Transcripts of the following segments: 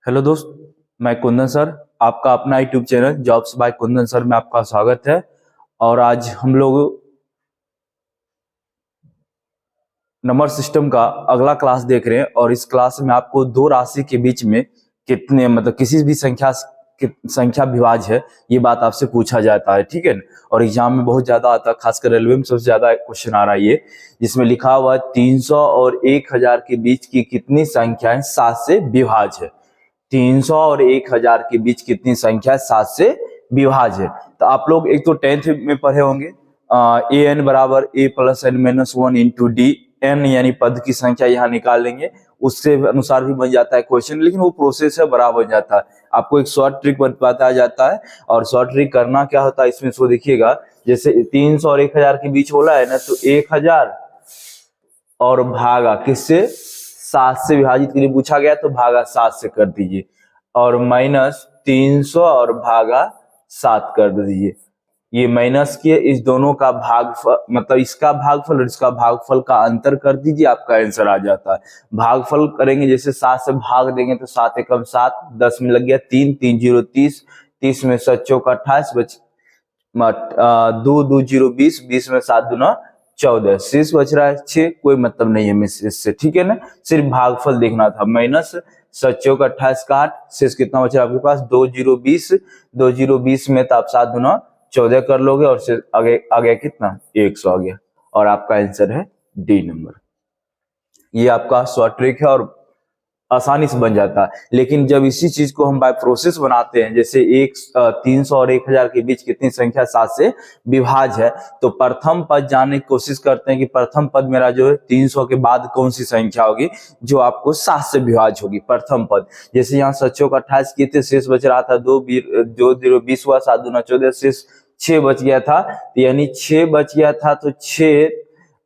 Hello दोस्त, मैं Kundan sir, आपका अपना YouTube channel jobs by Kundan sir में आपका स्वागत है। और आज हम लोग नंबर सिस्टम का अगला क्लास देख रहे हैं और इस क्लास में आपको दो राशि के बीच में कितने किसी भी संख्या विभाज्य है, ये बात आपसे पूछा जाता है। ठीक है ना। और एग्जाम में बहुत ज्यादा आता है, खासकर रेलवे में सबसे ज्यादा क्वेश्चन आ रहा है ये, जिसमें लिखा हुआ है 300 और 1000 के बीच की कितनी संख्याएं 7 से विभाज्य है। 300 और 1000 के बीच कितनी संख्या 7 से विभाज्य है। तो आप लोग एक तो 10th में पढ़े होंगे, ए एन बराबर a plus n minus one into d n, यानी पद की संख्या यहाँ निकाल लेंगे, उससे अनुसार भी बन जाता है क्वेश्चन, लेकिन वो प्रोसेस है बराबर जाता है। आपको एक शॉर्ट ट्रिक बताया जाता है और शॉर्ट ट्रिक करना क्या होता है इसमें, सो देखिएगा। जैसे 300 और 1000 के बीच बोला है ना, तो 1000 और भागा किससे, 7 से विभाजित के लिए पूछा गया तो भागा 7 से कर दीजिए, और माइनस 300 और भागा 7 कर दीजिए। ये माइनस किए, इस दोनों का भागफल इसका भागफल और इसका भागफल का अंतर कर दीजिए, आपका आंसर आ जाता है। भागफल करेंगे, जैसे 7 से भाग देंगे तो 7 एकम 7, 10 में लग गया 3, 3 0 30, 30 में 7 चौक 28, 2 2 0 20, 20 में 7 दूना 14, शेष बच रहा है 6। कोई मतलब नहीं है इससे, ठीक है ना, सिर्फ भागफल देखना था। माइनस 7 चौक 28 का 8, शेष कितना बच रहा है आपके पास, 2 0 20, 2 0 20 में तो आप 7 दूना 14 कर लोगे और शेष आगे आ गया कितना, 100 आ गया, और आपका आंसर है डी नंबर। ये आपका शॉर्ट ट्रिक है और आसानी से बन जाता है। लेकिन जब इसी चीज को हम बाय प्रोसेस बनाते हैं, जैसे 300 और 1000 के बीच कितनी संख्या 7 से विभाज्य है, तो प्रथम पद जानने की कोशिश करते हैं कि प्रथम पद मेरा जो है 300 के बाद कौन सी संख्या होगी जो आपको 7 से विभाज्य होगी, प्रथम पद। जैसे यहाँ 7 चौक 28 किए थे, शेष बच रहा था 2 0 20 हुआ, 7 दूना 14, शेष 6 बच गया था, यानी 6 बच गया था, तो 6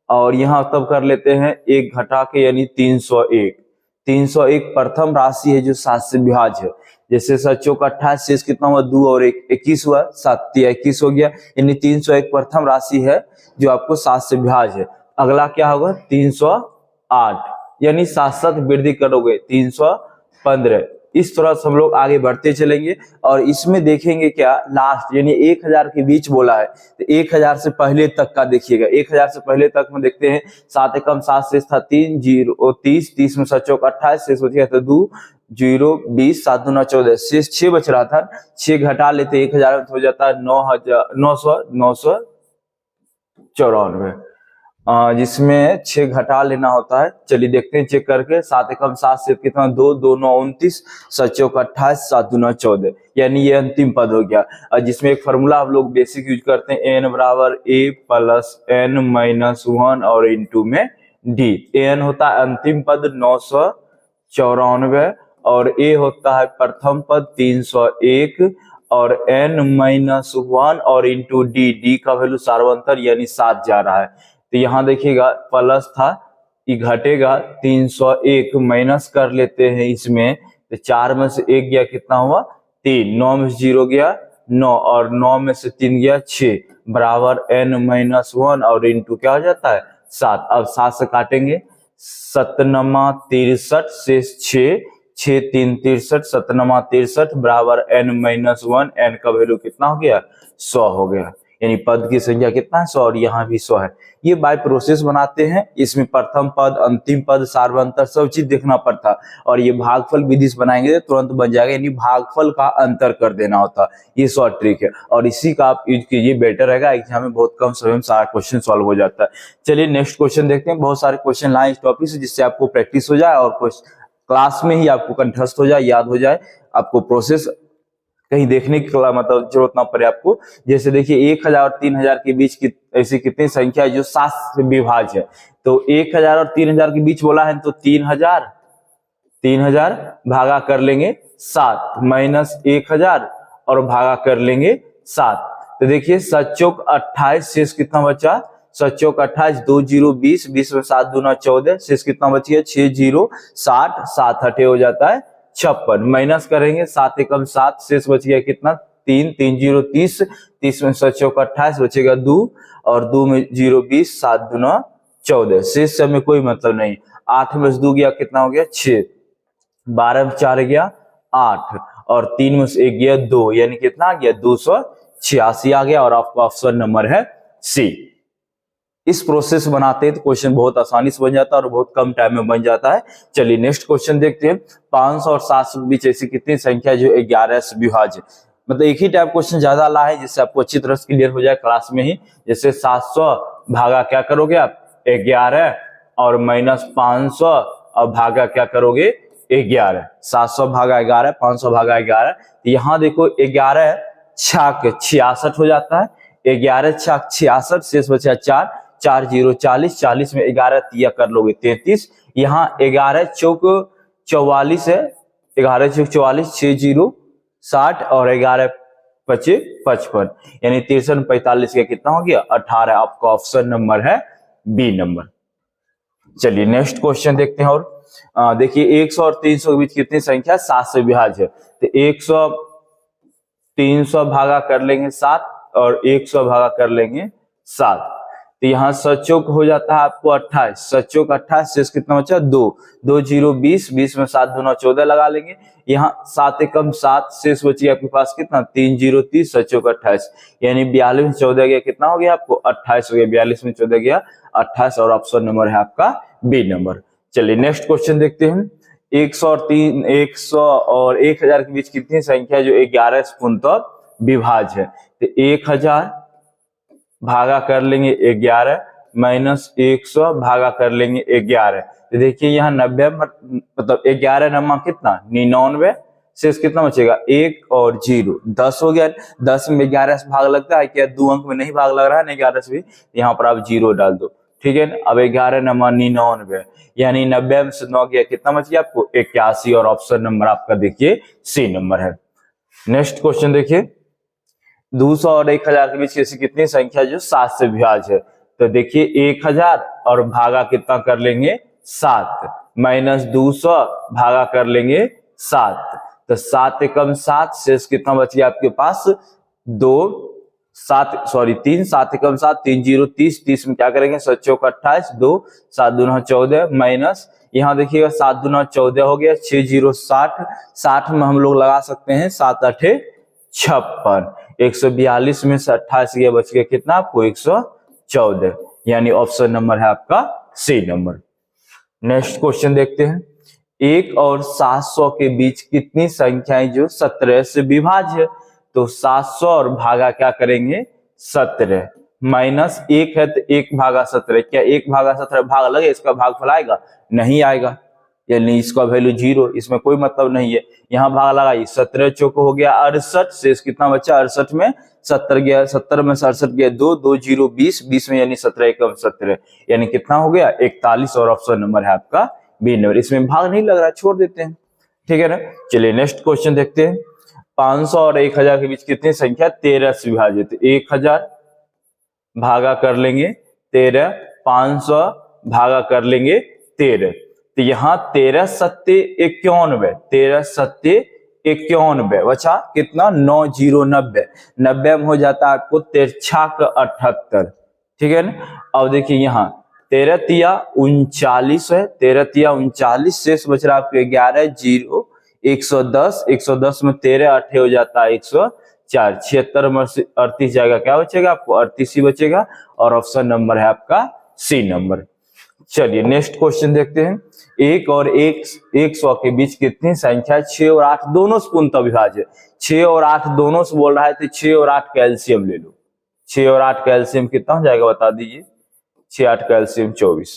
और यहाँ तब कर लेते हैं 1 घटा के, यानी 301। 301 प्रथम राशि है जो 7 से विभाज्य है। जैसे 7 चौक 28, शेष कितना हुआ, 2 और 1 21 हुआ, 7 21 हो गया, यानी 301 प्रथम राशि है जो आपको 7 से विभाज्य है। अगला क्या होगा, 308, यानी 7 वृद्धि करोगे 315। इस तरह से हम लोग आगे बढ़ते चलेंगे और इसमें देखेंगे क्या, लास्ट यानी 1000 के बीच बोला है, तो 1000 से पहले तक का देखिएगा। 1000 से पहले तक में देखते हैं, 7 एकम 7 शेष था 3 0 30, 30 में 7 चौक 28, शेष बच गया था 2 0 20, 7 दूना 14, शेष 6 बच रहा था, 6 घटा लेते 1000 हो जाता है 994, जिसमें 6 घटा लेना होता है। चलिए देखते हैं चेक करके, 7 एकम 7 से कितना, 2 2 9 29, 7 चौक 28, 7 दूना 14, यानी ये अंतिम पद हो गया। और जिसमें एक फॉर्मूला हम लोग बेसिक यूज करते हैं, एन बराबर ए प्लस एन माइनस 1 और इंटू में डी। एन होता है अंतिम पद 994 और ए होता है प्रथम पद 301 और n माइनस 1 और इंटू डी, डी का वैल्यू सार्वंतर यानी 7 जा रहा है। तो यहाँ देखिएगा प्लस था, ये घटेगा 301, माइनस कर लेते हैं इसमें, तो 4 में से 1 गया, कितना हुआ 3, 9 में से 0 गया 9 और 9 में से 3 गया 6, बराबर n माइनस 1 और इंटू क्या हो जाता है 7। अब 7 से काटेंगे, 7 9 63, शेष 6, 6 3 63, 7 9 63 बराबर n माइनस 1, n का वैल्यू कितना हो गया 100 हो गया, यानी पद की संख्या कितना है 100 और यहाँ भी 100 है। ये बाय प्रोसेस बनाते हैं, इसमें प्रथम पद, अंतिम पद, सार्वंतर सब चीज देखना पड़ता, और ये भागफल विधि से बनाएंगे तो तुरंत बन जाएगा, यानी भागफल का अंतर कर देना होता। ये शॉर्ट ट्रिक है और इसी का आप यूज कीजिए, बेटर रहेगा, एग्जाम में बहुत कम समय में सारा क्वेश्चन सॉल्व हो जाता है। चलिए नेक्स्ट क्वेश्चन देखते हैं। बहुत सारे क्वेश्चन लाए इस टॉपिक से, जिससे आपको प्रैक्टिस हो जाए और क्लास में ही आपको कंठस्थ हो जाए, याद हो जाए, आपको प्रोसेस कहीं देखने की जरूरत ना पड़े आपको। जैसे देखिए 1000 और 3000 के बीच की ऐसी कितनी संख्या है जो 7 से विभाज्य है, तो 1000 और 3000 के बीच बोला है, तो 3000 भागा कर लेंगे 7 माइनस 1000 और भागा कर लेंगे 7, तो देखिए 7 चौक 28, शेष कितना बचा, 7 चौक 28, 2 0 20, 20 में 7 दूना 14, शेष कितना बच गया 6 0 60, 7 हटे हो जाता है 56, माइनस करेंगे 7 एकम 7, शेष बच गया कितना 3 3 0 30, 30 में 7 चौक 28 बचेगा 2 और 2 में 0 20, 7 दूना 14, शेष से हमें कोई मतलब नहीं। 8 में से 2 गया, कितना हो गया 6, 12 में 4 गया 8 और 3 में से 1 गया 2, यानी कितना आ गया 286 आ गया और आपका ऑप्शन नंबर है सी। इस प्रोसेस बनाते हैं तो क्वेश्चन बहुत आसानी से बन जाता है और बहुत कम टाइम में बन जाता है। चलिए नेक्स्ट क्वेश्चन देखते हैं। 500 और 700 के बीच ऐसी कितनी संख्या जो 11 से विभाज्य, मतलब एक ही टाइप क्वेश्चन ज्यादा ला है जिससे आपको अच्छी तरह से क्लियर हो जाए क्लास में ही। जैसे 700 भागा क्या करोगे आप 11 और माइनस 500 और भागा क्या करोगे 11। 700 भागा 11, 500 भागा 11, तो यहाँ देखो 11 छाक 66 हो जाता है, 11 छाक 66, शेष बचा 4, 4 0 40, 40 में 11 तिया कर लोगे 33, यहाँ 11 चौक 44 है, 11 चौक 44, 6 0 60 और 11 25 55, यानी 63 45 का कितना हो गया 18। आपका ऑप्शन नंबर है बी नंबर। चलिए नेक्स्ट क्वेश्चन देखते हैं। और देखिए 100 और 300 के बीच कितनी संख्या 7 से विभाज्य है, तो 100 300 भागा कर लेंगे 7 और 100 भागा कर लेंगे 7, तो यहाँ सचोक हो जाता है आपको 28, सचोक 28, शेष कितना बचा 2, 2 0 20, 20 में 7 दूना 14 लगा लेंगे, यहाँ 7 एकम 7, शेष बची आपके पास कितना 3 0 30, सचोक 28, यानी 42 में 14 गया कितना हो गया आपको 28 हो गया, 42 में 14 गया 28 और ऑप्शन नंबर है आपका बी नंबर। चलिए नेक्स्ट क्वेश्चन देखते हैं। 100 और 1000 के बीच कितनी संख्या जो 11 से पूर्णतः विभाज्य है, तो 1000 भागा कर लेंगे 11 माइनस 100 भागा कर लेंगे 11, तो देखिए यहाँ 90 मतलब 11 नमा कितना 99, शेष कितना बचेगा 1 और 0 10 हो गया। 10 में 11 से भाग लगता है क्या, 2 अंक में नहीं भाग लग रहा है ना 11 से भी, यहाँ पर आप 0 डाल दो, ठीक है। अब 11 नमा 99, यानी 90 में से 9 गया कितना बच गया आपको 81 और ऑप्शन नंबर आपका देखिए सी नंबर है। नेक्स्ट क्वेश्चन देखिए। 200 और 1000 के बीच ऐसी कितनी संख्या जो 7 से विभाज्य है, तो देखिए 1000 और भागा कितना कर लेंगे 7 माइनस 200 भागा कर लेंगे 7, तो 7 एकम 7, शेष कितना बच गया आपके पास 2 7 सॉरी 3, 7 एकम 7, 3 0 30, 30 में क्या करेंगे 7 चौक 28, 2 7 दूना 14 माइनस, यहाँ देखिएगा 7 दूना 14 हो गया, 6 0 60, 60 में हम लोग लगा सकते हैं 7 8 56, 142 में से 28 गया बच गया कितना आपको 114, यानी ऑप्शन नंबर है आपका सी नंबर। नेक्स्ट क्वेश्चन देखते हैं। 1 और 700 के बीच कितनी संख्याएं जो 17 से विभाज्य है, तो 700 और भागा क्या करेंगे 17 माइनस 1 है, तो 1 भागा 17, क्या 1 भागा 17 भाग लगे इसका भाग फैलाएगा नहीं आएगा, यानी इसका वैल्यू 0, इसमें कोई मतलब नहीं है। यहाँ भाग लगाई 17 चौको हो गया 68, शेष कितना बचा 68 में 70 गया, 70 में से 68 गया 2, 2 0 20, 20 में यानी 17 एकम 17, यानी कितना हो गया 41 और ऑप्शन नंबर है आपका बी नंबर। इसमें भाग नहीं लग रहा, छोड़ देते हैं, ठीक है ना। चलिए नेक्स्ट क्वेश्चन देखते हैं। 500 और 1000 के बीच कितनी संख्या 13 से विभाजित, 1000 भागा कर लेंगे 13, 500 भागा कर लेंगे 13, तो यहाँ 13 सत्ते 91, 13 सत्ते 91 बचा कितना 9 0 90, 90 में हो जाता है आपको 13 78, ठीक है ना। अब देखिए यहाँ 13 तिया 39 है, 13 तिया 39, शेष बच रहा है आपको 11 0 110, 110 में 13 8 हो जाता है 104, 76 में 38 जाएगा, क्या बचेगा आपको 38 ही बचेगा और ऑप्शन नंबर है आपका सी नंबर। चलिए नेक्स्ट क्वेश्चन देखते हैं। 1 और 100 के बीच कितनी संख्या 6 और 8 दोनों से पूर्णतः विभाज्य, 6 और 8 दोनों से बोल रहा है, तो 6 और 8 का एलसीएम ले लो, 6 और 8 का एलसीएम कितना हो जाएगा बता दीजिए, 6 8 का एलसीएम 24,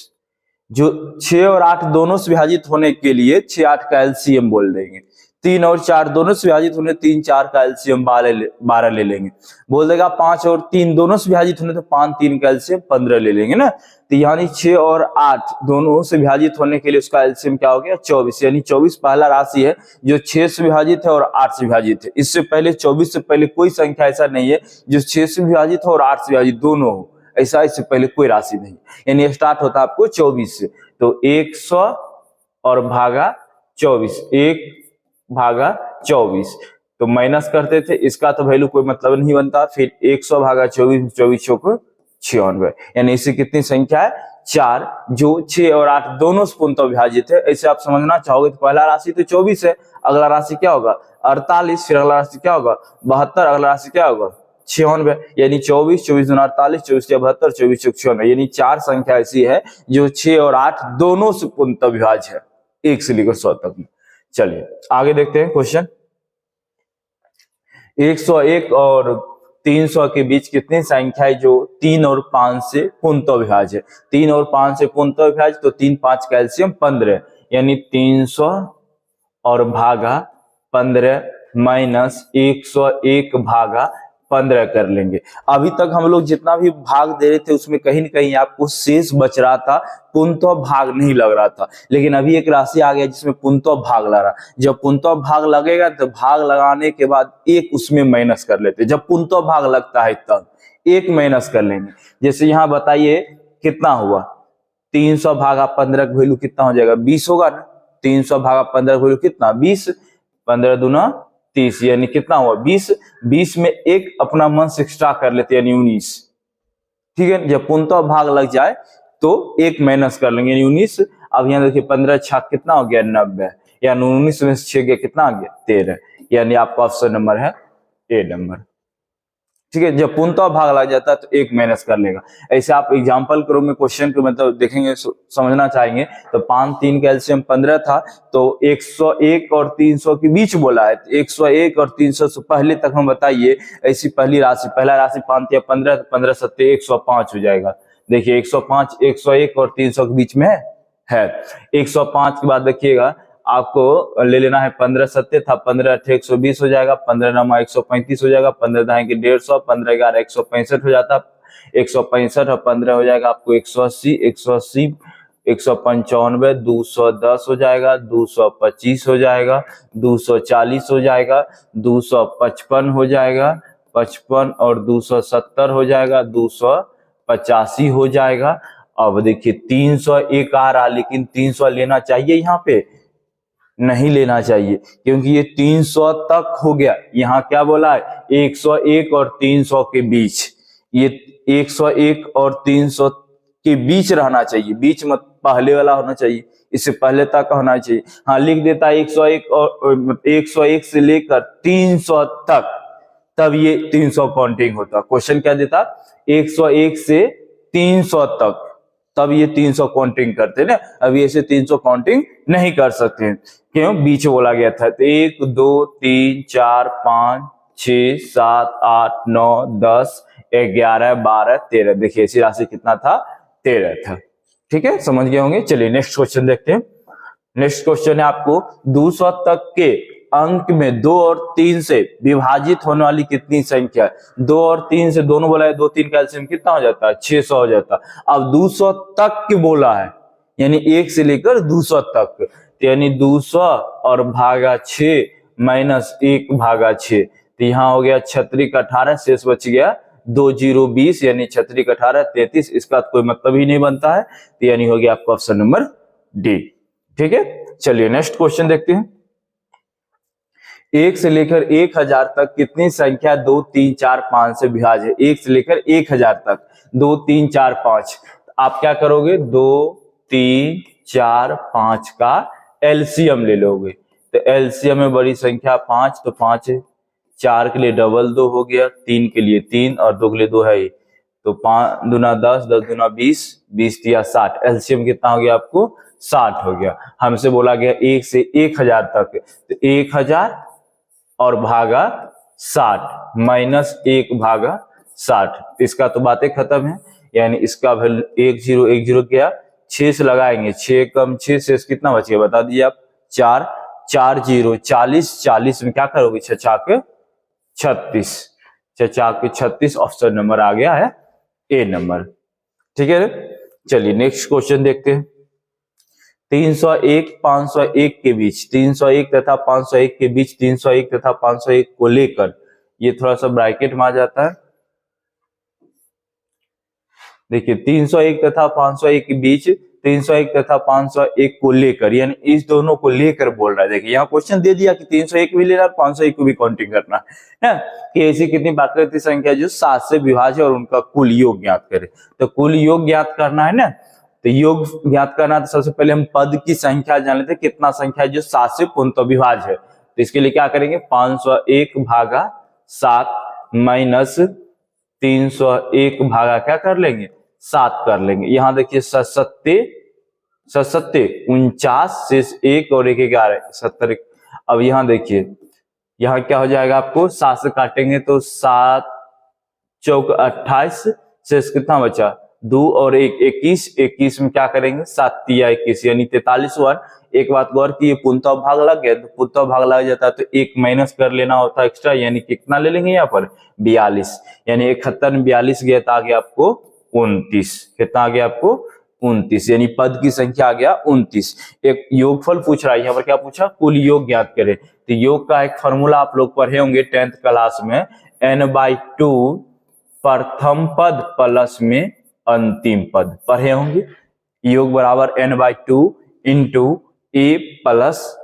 जो 6 और 8 दोनों से विभाजित होने के लिए 6 8 का एलसीएम बोल देंगे, 3 और 4 दोनों से विभाजित होने 3 4 का एलसीएम 12 ले लेंगे, बोल देगा 5 और 3 दोनों से विभाजित होने तो 5 3 का एलसीएम 15 ले लेंगे ना, तो यानी 6 और 8 दोनों से विभाजित होने के लिए उसका एलसीएम क्या हो गया 24, यानी 24 पहला राशि है जो 6 से विभाजित है और 8 से विभाजित है। इससे पहले 24 से पहले कोई संख्या ऐसा नहीं है जो 6 से विभाजित हो और 8 से विभाजित दोनों हो, ऐसा इससे पहले कोई राशि नहीं, यानी स्टार्ट होता है आपको 24 से, तो 100 और भागा 24, 1 भागा 24, तो माइनस करते थे, इसका तो वैल्यू कोई मतलब नहीं बनता, फिर 100 भागा 24, 24 चौको 96, यानी इससे कितनी संख्या है 4 जो 6 और 8 दोनों से पूर्णतः विभाजित है। ऐसे आप समझना चाहोगे तो पहला राशि तो 24 है, अगला राशि क्या होगा 48, फिर अगला राशि क्या होगा 72, अगला राशि क्या होगा 96, यानी 24, 24 दूना 48, 24 के 72, 24 चौक 96, यानी 4 संख्या ऐसी है जो 6 और 8 दोनों से पूर्णतः विभाज्य है, 1 से लेकर 100 तक में। चलिए आगे देखते हैं क्वेश्चन। 101 और 300 के बीच कितनी संख्याएं जो 3 और 5 से पूर्णतः विभाज्य है? 3 और 5 से पूर्णतः विभाज्य तो 3 5 कैल्शियम 15, यानी 300 और भागा 15 माइनस 101 भागा 15 कर लेंगे। अभी तक हम लोग जितना भी भाग दे रहे थे उसमें कहीं न कहीं आपको शेष बच रहा था, पूर्णतः भाग नहीं लग रहा था, लेकिन अभी एक राशि आ गया जिसमें पूर्णतः भाग लग रहा। जब पूर्णतः भाग लगेगा तो भाग लगाने के बाद एक उसमें माइनस कर लेते, जब पूर्णतः भाग लगता है तब एक माइनस कर लेंगे। जैसे यहाँ बताइए कितना हुआ, 300 भागा 15 का वैल्यू कितना हो जाएगा 20 होगा ना, 300 भागा 15 का वैल्यू कितना 20, 15 दूना 30, यानी कितना हुआ 20, 20 में एक अपना मन से एक्स्ट्रा कर लेते यानी 19, ठीक है। जब पूर्णतः भाग लग जाए तो एक माइनस कर लेंगे यानी 19। अब यहाँ देखिए 15 छाक कितना हो गया 90, यानी 19 में से 6 गया कितना आ गया 13, यानी आपका ऑप्शन नंबर है ए नंबर, ठीक है। जब पूर्णतः भाग लग जाता है तो एक माइनस कर लेगा। ऐसे आप एग्जांपल करो में क्वेश्चन को मतलब देखेंगे समझना चाहेंगे तो 5 3 कैल्शियम 15 था, तो 101 और 300 के बीच बोला है, 101 और 300 से पहले तक हम बताइए ऐसी पहली राशि, पहला राशि 5 या 15, 15 सत्ते 105 हो जाएगा। देखिए 105 101 और 300 के बीच में है। 105 के बाद देखिएगा आपको ले लेना है 15 सत्ते था, 15 अठे 120 हो जाएगा, 15 नमा 135 हो जाएगा, 15 दाएं के 150, 15 11 165 हो जाता, 165 और 15 हो जाएगा आपको 180, 180 195 210 हो जाएगा, 225 हो जाएगा, 240 हो जाएगा, 255 हो जाएगा, 55 और 270 हो जाएगा, 285 हो जाएगा। अब देखिए 301 आ रहा, लेकिन 300 लेना चाहिए यहाँ पे नहीं लेना चाहिए क्योंकि ये 300 तक हो गया। यहाँ क्या बोला है 101 और 300 के बीच, ये 101 और 300 के बीच रहना चाहिए, बीच मत पहले वाला होना चाहिए, इससे पहले तक होना चाहिए। हाँ लिख देता है 101 और 101 से लेकर 300 तक, तब ये 300 काउंटिंग होता। क्वेश्चन क्या देता 101 से 300 तक, तब ये 300 काउंटिंग करते ना, अभी ऐसे 300 काउंटिंग नहीं कर सकते हैं, क्यों बीच बोला गया था। तो 1 2 3 4 5 6 7 8 9 10 11 12 13, देखिए ऐसी राशि कितना था 13 था, ठीक है समझ गए होंगे। चलिए नेक्स्ट क्वेश्चन देखते हैं। नेक्स्ट क्वेश्चन है आपको 200 तक के अंक में 2 और 3 से विभाजित होने वाली कितनी संख्या है। 2 और 3 से दोनों बोला है, 2 3 कैल्शियम कितना हो जाता है 600 हो जाता। अब 200 तक के बोला है यानी 1 से लेकर 200 तक, यानी 200 और भागा 6 माइनस 1 भागा 6, तो यहाँ हो गया 36 का 18, शेष बच गया 2 0 20, यानी 36 का 18 33, इसका कोई मतलब ही नहीं बनता है, तो यानी हो गया आपका ऑप्शन नंबर डी, ठीक है। चलिए नेक्स्ट क्वेश्चन देखते हैं। 1 से लेकर 1000 तक कितनी संख्या 2 3 4 5 से विभाज्य है। 1 से लेकर 1000 तक 2 3 4 5, आप क्या करोगे 2 3 4 5 का एलसीएम ले लोगे, तो एलसीएम में बड़ी संख्या 5, तो 5 4 के लिए डबल 2 हो गया, 3 के लिए 3 और 2 के लिए 2 है ही, तो 5 दूना 10 10 दूना 20 20 दिया 60, एलसीएम कितना हो गया आपको 60 हो गया। हमसे बोला गया 1 से 1000 तक, तो 1000 और भागा 60 माइनस 1 भागा 60, इसका तो बातें खत्म है, यानी इसका वैल्यू 1 0 1 0 क्या 6 से लगाएंगे, 6 कम 6 से कितना बच गया बता दीजिए आप 4 4 0 40, 40 में क्या करोगे 6 चाक 36, 6 चाक 36, ऑप्शन नंबर आ गया है ए नंबर, ठीक है। चलिए नेक्स्ट क्वेश्चन देखते हैं। 301 501 के बीच, 301 तथा 501 के बीच 301 तथा 501 को लेकर, ये थोड़ा सा ब्रैकेट में आ जाता है, देखिए 301 तथा 501 के बीच 301 तथा 501 को लेकर, यानी इस दोनों को लेकर बोल रहा है। देखिए यहाँ क्वेश्चन दे दिया कि 301 भी लेना और 501 को भी काउंटिंग करना है कि ऐसी कितनी प्राकृतिक संख्या जो 7 से विभाज्य और उनका कुल योग ज्ञात करे, तो कुल योग ज्ञात करना है ना, तो योग ज्ञात करना, तो सबसे पहले हम पद की संख्या जान लेते हैं, कितना संख्या है जो 7 से पूर्णतः विभाज्य है। तो इसके लिए क्या करेंगे, 501 भागा 7 माइनस 301 भागा क्या कर लेंगे, 7 कर लेंगे। यहां देखिए 49 शेष 1 और 1 11 70। अब यहां देखिए, यहां क्या हो जाएगा, आपको 7 से काटेंगे तो 7 चौक 28, शेष कितना बचा, 2 और 1 21, 21 में क्या करेंगे 7 तिया 21 यानी 43 हुआ। एक बात गौर की, ये पूर्णतः भाग लग गया, तो पूर्णतः भाग लग जाता है तो एक माइनस कर लेना होता है एक्स्ट्रा, यानी कितना ले लेंगे यहाँ पर 42, यानी 71 में 42 गया तो आ गया आपको 29। कितना आ गया आपको 29, यानी पद की संख्या आ गया 29। एक योगफल पूछ रहा है, यहाँ पर क्या पूछा, कुल योग ज्ञात करें। तो योग का एक फॉर्मूला आप लोग पढ़े होंगे 10th क्लास में, n/2 प्रथम पद प्लस में अंतिम पद पढ़े होंगे। योग बराबर n/2 into a plus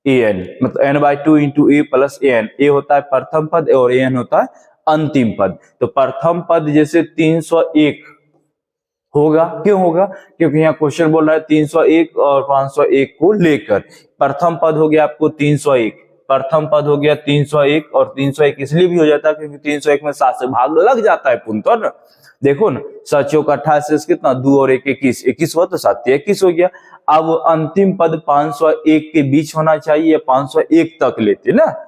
an, मतलब n/2 into a plus an। a होता है प्रथम पद और an होता है अंतिम पद। तो प्रथम पद जैसे 301 होगा, क्यों होगा, क्योंकि यहाँ क्वेश्चन बोल रहा है 301 और 501 को लेकर। प्रथम पद हो गया आपको 301, प्रथम पद हो गया 301, और 301 इसलिए भी हो जाता है क्योंकि 301 में 7 से भाग लग जाता है पूर्णतः ना। देखो ना, 7 चौक 28 कितना, 2 और 1 21, 21 हुआ तो 7 21 हो गया। अब अंतिम पद 501 के बीच होना चाहिए, 501 तक लेते ना,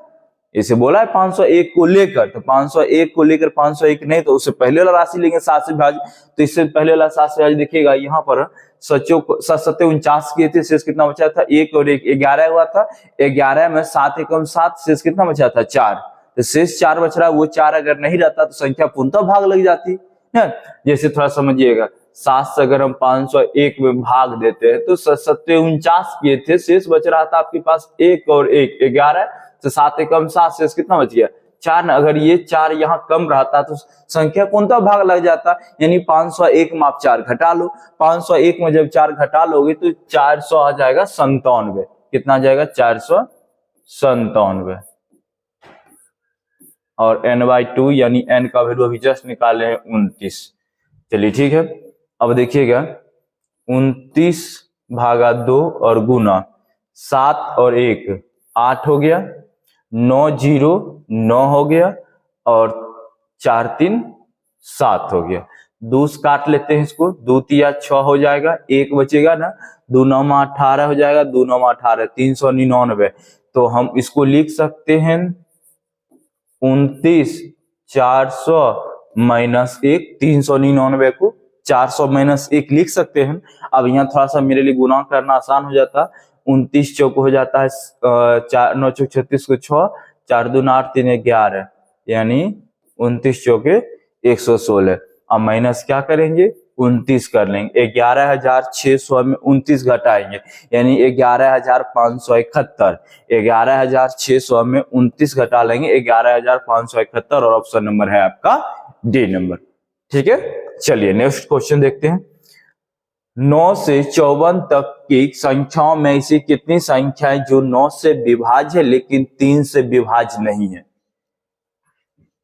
इसे बोला है 501 को लेकर, तो 501 को लेकर 501 नहीं तो उससे पहले वाला राशि लेंगे 7 से विभाज्य। तो इससे पहले वाला 7 से विभाज्य देखिएगा, यहाँ पर 7 49 किए थे, शेष कितना बचा था 1 और 1 11 हुआ था। 11 में 7 एकम 7, शेष कितना बचा था 4, तो शेष 4 बच रहा है। वो 4 अगर नहीं रहता तो संख्या पूर्णतः भाग लग जाती है। जैसे थोड़ा समझिएगा, 7 से अगर हम 501 में भाग देते हैं तो 7 49 किए थे, शेष बच रहा था आपके पास 1 और 1 11, तो 7 एकम 7, शेष कितना बच गया 4। अगर ये 4 यहाँ कम रहता तो संख्या पूर्णतः भाग लग जाता, यानी 501 में आप 4 घटा लो, 501 में जब 4 घटा लोगे तो 400 आ जाएगा 97। कितना आ जाएगा 497, और n/2 यानी n का वैल्यू अभी जस्ट निकाले हैं 29। चलिए ठीक है, अब देखिएगा 29 भागा 2 और गुना 7 और 1 8 हो गया, 9 0 9 हो गया, और 4 3 7 हो गया। 2 से काट लेते हैं इसको, 2 तिया 6 हो जाएगा, 1 बचेगा ना, 2 9 में 18 हो जाएगा, 2 9 में 18 399। तो हम इसको लिख सकते हैं 29 400 माइनस 1, 399 को 400 माइनस 1 लिख सकते हैं। अब यहाँ थोड़ा सा मेरे लिए गुणा करना आसान हो जाता, 29 चौक हो जाता है 4 9 चौक 36 को 6, 4 2 8 3 11, यानी 29 चौके 116। अब माइनस क्या करेंगे 29 कर लेंगे, 11,600 में 29 घटाएंगे यानी 11,571। 11,600 में 29 घटा लेंगे 11,571, और ऑप्शन नंबर है आपका डी नंबर। ठीक है, चलिए नेक्स्ट क्वेश्चन देखते हैं। 9 से 54 तक की संख्याओं में ऐसी कितनी संख्याएं जो 9 से विभाज्य है लेकिन 3 से विभाज्य नहीं है।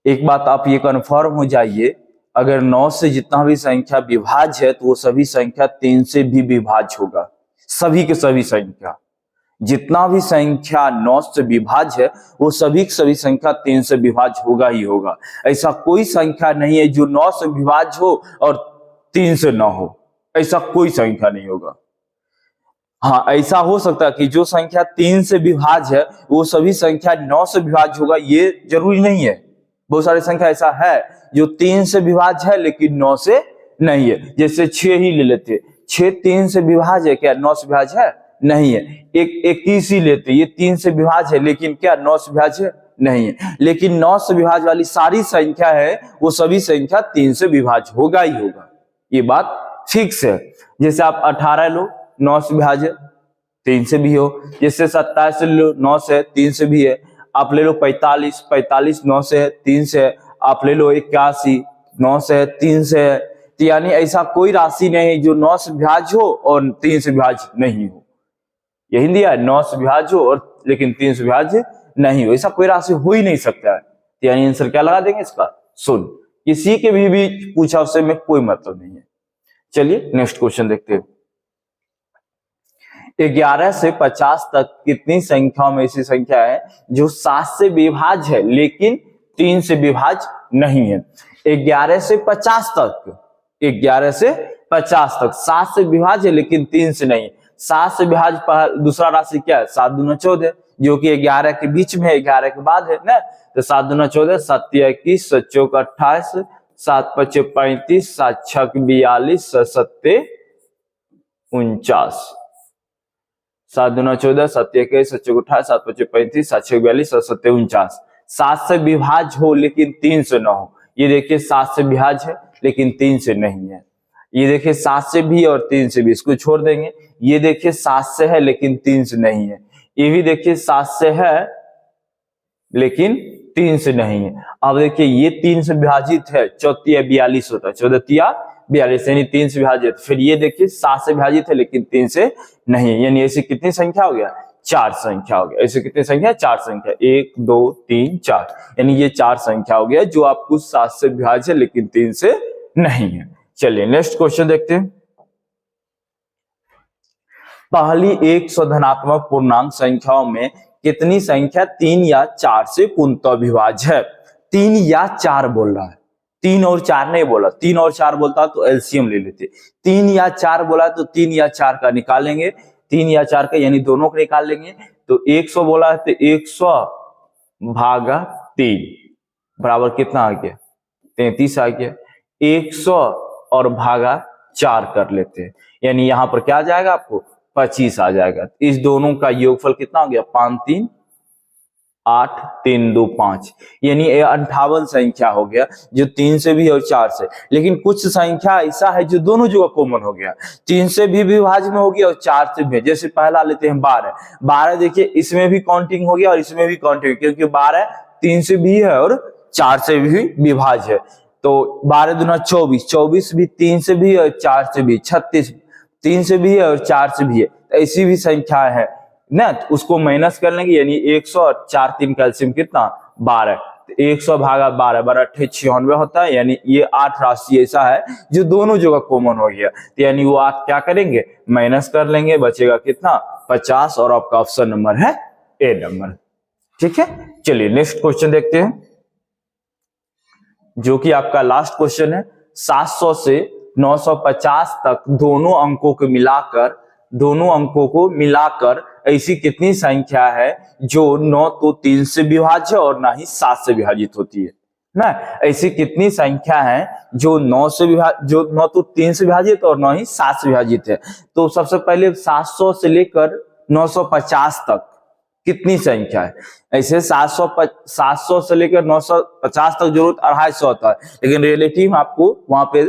एक बात आप ये कन्फर्म हो जाइए, अगर 9 से जितना भी संख्या विभाज्य है तो वो सभी संख्या 3 से भी विभाज्य होगा। सभी के सभी संख्या, जितना भी संख्या 9 से विभाज्य है वो सभी की सभी संख्या 3 से विभाज्य होगा ही होगा। ऐसा कोई संख्या नहीं है जो 9 से विभाज्य हो और 3 से ना हो, ऐसा कोई संख्या नहीं होगा। हाँ, ऐसा हो सकता है कि जो संख्या 3 से विभाज्य है वो सभी संख्या 9 से विभाज्य होगा, ये जरूरी नहीं है। बहुत सारी संख्या ऐसा है जो 3 से विभाज्य है लेकिन 9 से नहीं है। जैसे 6 ही ले लेते, 6 3 से विभाज्य है क्या 9 से विभाज्य है? नहीं है। 21 ही लेते, ये 3 से विभाज्य है लेकिन क्या 9 से विभाज्य नहीं है। लेकिन 9 से विभाज्य वाली सारी संख्या है वो सभी संख्या 3 से विभाज्य होगा ही होगा, ये बात फिक्स है। जैसे आप 18 लो 9 से विभाज्य 3 से भी हो, जैसे 27 लो 9 से 3 से भी है। आप ले लो 45 9 से 3 से, आप ले लो 81 9 से 3 से, यानी ऐसा कोई राशि नहीं है जो 9 से विभाज्य हो और 3 से विभाज्य नहीं हो। यही दिया है 9 से विभाज्य हो और लेकिन 3 से विभाज्य नहीं हो, ऐसा कोई राशि हो ही नहीं सकता है। यानी आंसर क्या लगा देंगे इसका? शून्य। किसी के भी पूछा उससे में कोई मतलब नहीं है। चलिए नेक्स्ट क्वेश्चन देखते हैं। 11 से 50 तक कितनी संख्याओं में ऐसी संख्या है जो 7 से विभाज्य है लेकिन 3 से विभाज्य नहीं है? 11 से 50 तक, 11 से 50 तक 7 से विभाज्य है लेकिन 3 से नहीं। 7 से विभाज्य दूसरा राशि क्या है? 7 दूना 14, जो कि 11 के बीच में है, 11 के बाद है ना। तो 7 दूना 14, 7 21, 7 चौक 28, 7 5 35, 7 6 42, 7 7 49। 7 दूना 14, 7 21, 7 चौक 28, 7 5 35, 7 6 42, 7 7 49। 7 से विभाज्य हो लेकिन 3 से न हो। ये देखिए 7 से विभाज्य है लेकिन 3 से नहीं है। ये देखिए 7 से भी और 3 से भी, इसको छोड़ देंगे। ये देखिए 7 से है लेकिन 3 से नहीं है। ये भी देखिए 7 से है लेकिन 3 से नहीं है। अब देखिए ये 3 से विभाजित है, 14 42 होता है, 14 42 यानी 3 से विभाजित। फिर ये देखिए 7 से विभाजित है लेकिन 3 से नहीं है, यानी ऐसी कितनी संख्या हो गया? 4 संख्या हो गया। ऐसे कितनी संख्या? 4 संख्या, 1 2 3 4, यानी ये 4 संख्या हो गया जो आपको 7 से विभाज्य है लेकिन 3 से नहीं है। चलिए नेक्स्ट क्वेश्चन देखते हैं। पहली 100 धनात्मक पूर्णांक संख्याओं में कितनी संख्या 3 या 4 से पूर्णतः विभाज्य है? 3 या 4 बोल रहा है, 3 और 4 नहीं बोला। 3 और 4 बोलता तो एलसीएम ले लेते। 3 या 4 बोला तो 3 या 4 का निकालेंगे, 3 या 4 का यानी दोनों को निकाल लेंगे। तो 100 बोला है तो 100 भागा 3 बराबर कितना आ गया? 33 आ गया। 100 और भागा 4 कर लेते हैं, यानी यहां पर क्या आ जाएगा आपको? 25 आ जाएगा। इस दोनों का योगफल कितना हो गया? 5 3 8 3 2 5, यानी 58 संख्या हो गया जो 3 से भी और 4 से। लेकिन कुछ संख्या ऐसा है जो दोनों जगह कॉमन हो गया, 3 से भी विभाज्य में हो गया और 4 से भी। जैसे पहला लेते हैं 12। 12 देखिए इसमें भी काउंटिंग हो गया और इसमें भी काउंटिंग, क्योंकि 12 3 से भी है और 4 से भी विभाज्य है। तो 12 दूना 24, 24 भी 3 से भी और 4 से भी। 36 3 से भी है और 4 से भी है। ऐसी भी संख्या है ना, उसको माइनस कर लेंगे, यानी 100 और 4 3 कैल्सियम कितना? 12। 100 भागा 12 12 96 होता है, यानी ये 8 राशि ऐसा है जो दोनों जगह कॉमन हो गया। तो यानी वो 8 क्या करेंगे? माइनस कर लेंगे, बचेगा कितना? 50, और आपका ऑप्शन नंबर है ए नंबर। ठीक है, चलिए नेक्स्ट क्वेश्चन देखते हैं जो कि आपका लास्ट क्वेश्चन है। 700 से 950 तक दोनों अंकों को मिलाकर ऐसी कितनी संख्या है जो 9 तो 3 से विभाज्य और ना ही 7 से विभाजित होती है ना? ऐसी कितनी संख्या है जो 9 तो 3 से विभाजित और ना ही 7 से विभाजित है? तो सबसे पहले 700 से लेकर 950 तक कितनी संख्या है? ऐसे 700 से लेकर 950 तक जरूरत 250 होता है, लेकिन रिलेटिव आपको वहां पे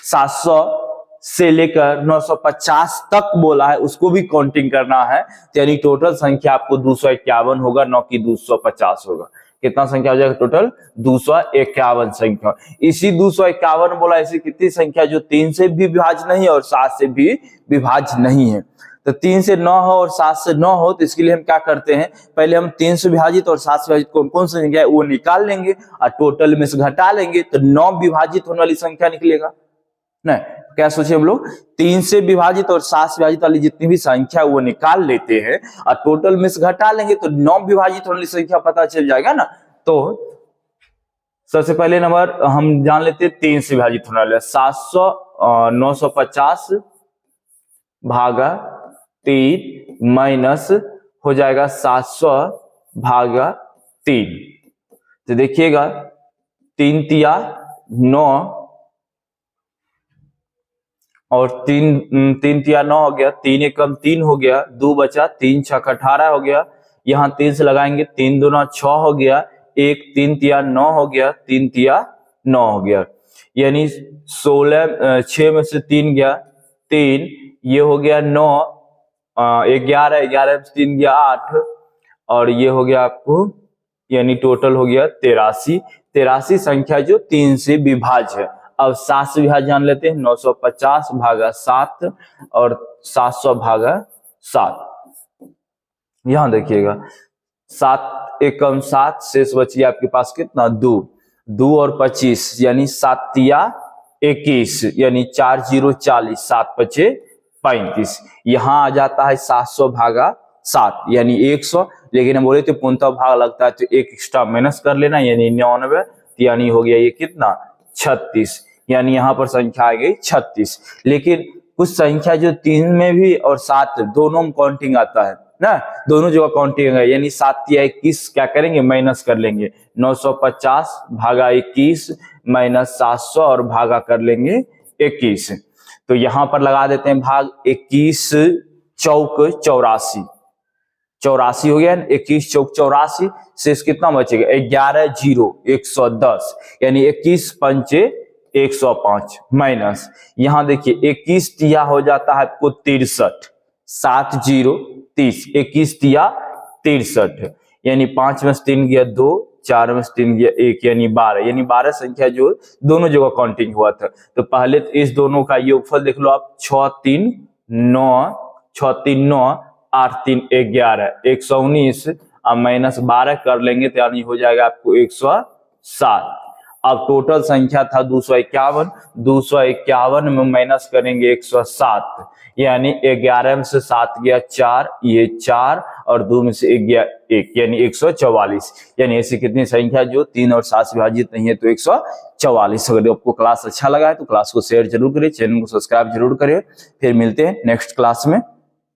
700 से लेकर 950 तक बोला है, उसको भी काउंटिंग करना है। यानी टोटल संख्या आपको 251 होगा, न कि 250 होगा। कितना संख्या हो जाएगा टोटल? 251 संख्या। इसी 251 बोला, ऐसी कितनी संख्या जो 3 से भी विभाज्य नहीं है और 7 से भी विभाज्य नहीं है? तो 3 से 9 हो और 7 से 9 हो, तो इसके लिए हम क्या करते हैं? पहले हम 3 से विभाजित और 7 से विभाजित कौन सी संख्या है वो निकाल लेंगे और टोटल में से घटा लेंगे, तो 9 विभाजित होने वाली संख्या निकलेगा ना। क्या सोचे हम लोग? 3 से विभाजित और 7 से विभाजित वाली जितनी भी संख्या वो निकाल लेते हैं और टोटल में से घटा लेंगे, तो 9 विभाजित होने वाली संख्या पता चल जाएगा ना। तो सबसे पहले नंबर हम जान लेते हैं 3 से विभाजित होने वाले 700 950 भागा 3 माइनस हो जाएगा 700 भागा 3। तो देखिएगा 3 तिया 9 और 3 तिया 9 हो गया, 3 एकम 3 हो गया, 2 बचा, 3 छक 18 हो गया। यहाँ 3 से लगाएंगे, 3 दूना 6 हो गया, 1 3 तिया 9 हो गया, 3 तिया 9 हो गया, यानी 16 6 में से 3 गया 3, ये हो गया 9 11 11 में से 3 गया 8, और ये हो गया आपको, यानी टोटल हो गया 83 संख्या जो 3 से विभाज्य है। अब 7 से विभाज्य जान लेते हैं, 950 भागा 7 और 700 भागा 7। यहां देखिएगा 7 एकम 7, शेष बचिए आपके पास कितना? 2 और 25, यानी 7 तिया 21 यानी 4 0 40, 7 5 35। यहाँ आ जाता है 700 भागा 7 यानी 100, लेकिन हम बोले तो पूर्णतः भाग लगता है तो एक एक्स्ट्रा माइनस कर लेना यानी 99, यानी हो गया ये कितना 36, यानी यहाँ पर संख्या आ गई 36। लेकिन कुछ संख्या जो 3 में भी और 7 दोनों में काउंटिंग आता है ना, दोनों जगह काउंटिंग है, यानी 7 या 21 क्या करेंगे माइनस कर लेंगे, 950 भागा 21 माइनस 700 और भागा कर लेंगे 21। तो यहां पर लगा देते हैं भाग, 21 चौक 84, 84 हो गया, 21 चौक 84 से कितना बचेगा 11 0 110, यानी 21 पंचे 105 माइनस, यहां देखिए 21 तिया हो जाता है आपको 63, 7 0 30, 21 तिया 63, यानी 5 में से 3 गया 2, 4 में से 3 गया 1, यानी 12, यानी 12 संख्या जो दोनों जगह काउंटिंग हुआ था। तो पहले तो इस दोनों का योगफल देख लो आप, 6 3 9, 6 3 9, 8 3 11, 119 अब माइनस 12 कर लेंगे तो यानी हो जाएगा आपको 107। अब टोटल संख्या था 251, 251 में माइनस करेंगे 107, यानी 11 में से 7 गया 4, ये 4 और 2 में से 1 गया 1, यानी 144, यानी ऐसी कितनी संख्या जो 3 और 7 से विभाजित नहीं है तो 144। अगर आपको क्लास अच्छा लगा है तो क्लास को शेयर जरूर करिए, चैनल को सब्सक्राइब जरूर करिए। फिर मिलते हैं नेक्स्ट क्लास में।